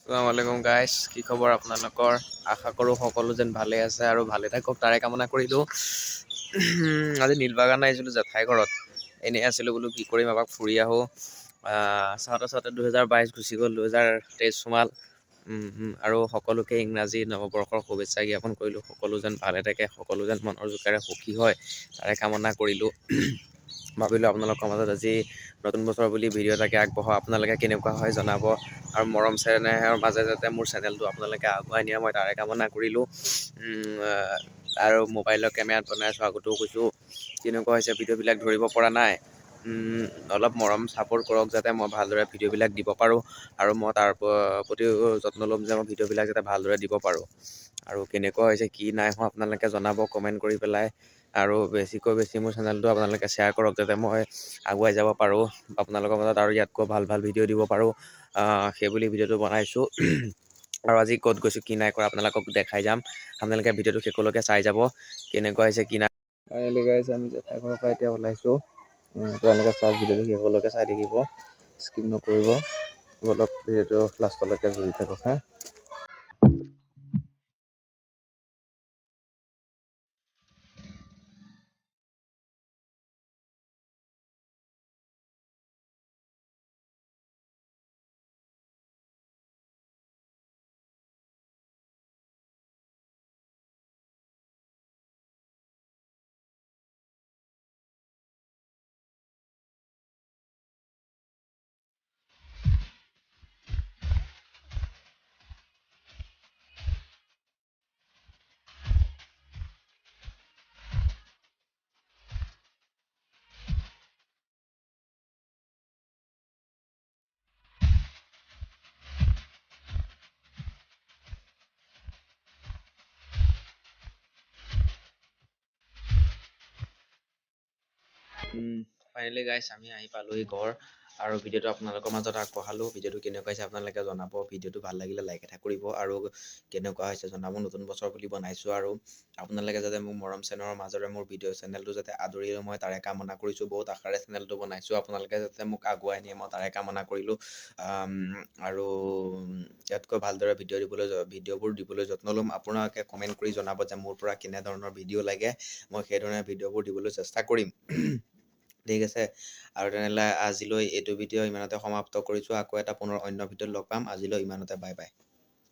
আসসালামু আলাইকুম গাইছ, কি খবৰ আপোনালোকৰ? আশা কৰোঁ সকলো যেন ভালে আছে আৰু ভালে থাকক তাৰে কামনা কৰিলোঁ। আজি নীলবাগান আহিছিলোঁ জেঠাই ঘৰত। এনেই আছিলোঁ বোলো কি কৰিম, এপাক ফুৰি আহোঁ। চাওঁতে চাওঁতে 2022 গুচি গ'ল, 2023 সোমাল। আৰু সকলোকে ইংৰাজী নৱবৰ্ষৰ শুভেচ্ছা জ্ঞাপন কৰিলোঁ। সকলো যেন ভালে থাকে, সকলো যেন মনৰ জোকাৰে সুখী হয় তাৰে কামনা কৰিলোঁ। ভাবিলোঁ আপোনালোকৰ মাজত আজি নতুন বছৰ বুলি ভিডিঅ' এটাকে আগবঢ়াওঁ। আপোনালোকে কেনেকুৱা হয় জনাব আৰু মৰম চেনেহৰ মাজে যাতে মোৰ চেনেলটো আপোনালোকে আগুৱাই নিয়ে মই তাৰে কামনা কৰিলোঁ। আৰু মোবাইলৰ কেমেৰাত বনাইছোঁ, আগতেও কৈছোঁ কেনেকুৱা হৈছে ভিডিঅ'বিলাক ধৰিব পৰা নাই। অলপ মৰম ছাপোৰ্ট কৰক যাতে মই ভালদৰে ভিডিঅ'বিলাক দিব পাৰোঁ আৰু মই তাৰ প্ৰতিও যত্ন ল'ম যে মই ভিডিঅ'বিলাক যাতে ভালদৰে দিব পাৰোঁ। আৰু কেনেকুৱা হৈছে কি নাই হোৱা আপোনালোকে জনাব কমেণ্ট কৰি পেলাই। আৰু বেছিকৈ বেছি মোৰ চেনেলটো আপোনালোকে শ্বেয়াৰ কৰক যাতে মই আগুৱাই যাব পাৰোঁ, আপোনালোকৰ মাজত আৰু ইয়াতকৈ ভাল ভাল ভিডিঅ' দিব পাৰোঁ। সেইবুলি ভিডিঅ'টো বনাইছোঁ। আৰু আজি ক'ত গৈছোঁ কি নাই কৰা আপোনালোকক দেখাই যাম। আপোনালোকে ভিডিঅ'টো শেষলৈকে চাই যাব কেনেকুৱা হৈছে কি নাই। ফাইনেলি গাইছ আমি জেঠাই ঘৰৰ পৰা এতিয়া ওলাইছোঁ। আপোনালোকে চাওক, ভিডিঅ'টো শেষলৈকে চাই থাকিব, স্কিপ নকৰিব। অলপ ভিডিঅ'টো লাষ্টলৈকে জুৰি থাকক হা। ফাইনেলি গাইছ আমি আহি পালোহি ঘৰ আৰু ভিডিঅ'টো আপোনালোকৰ মাজত আগবঢ়ালোঁ। ভিডিঅ'টো কেনেকুৱা হৈছে আপোনালোকে জনাব। ভিডিঅ'টো ভাল লাগিলে লাইক এটা কৰিব আৰু কেনেকুৱা হৈছে জনাব। নতুন বছৰ বুলি বনাইছোঁ আৰু আপোনালোকে যাতে মোক মৰম চেনেহৰ মাজেৰে মোৰ ভিডিঅ' চেনেলটো যাতে আদৰি মই তাৰে কামনা কৰিছোঁ। বহুত আশাৰে চেনেলটো বনাইছোঁ, আপোনালোকে যাতে মোক আগুৱাই নিয়ে মই তাৰে কামনা কৰিলোঁ। আৰু ইয়াতকৈ ভালদৰে ভিডিঅ'বোৰ দিবলৈ যত্ন ল'ম। আপোনালোকে কমেণ্ট কৰি জনাব যে মোৰ পৰা কেনেধৰণৰ ভিডিঅ' লাগে, মই সেইধৰণে ভিডিঅ'বোৰ দিবলৈ চেষ্টা কৰিম। ঠিক আছে, আৰু তেনেহ'লে আজিলৈ এইটো ভিডিঅ' ইমানতে সমাপ্ত কৰিছোঁ। আকৌ এটা পুনৰ অন্য ভিডিঅ'ত লগ পাম। আজিলৈ ইমানতে, বাই বাই।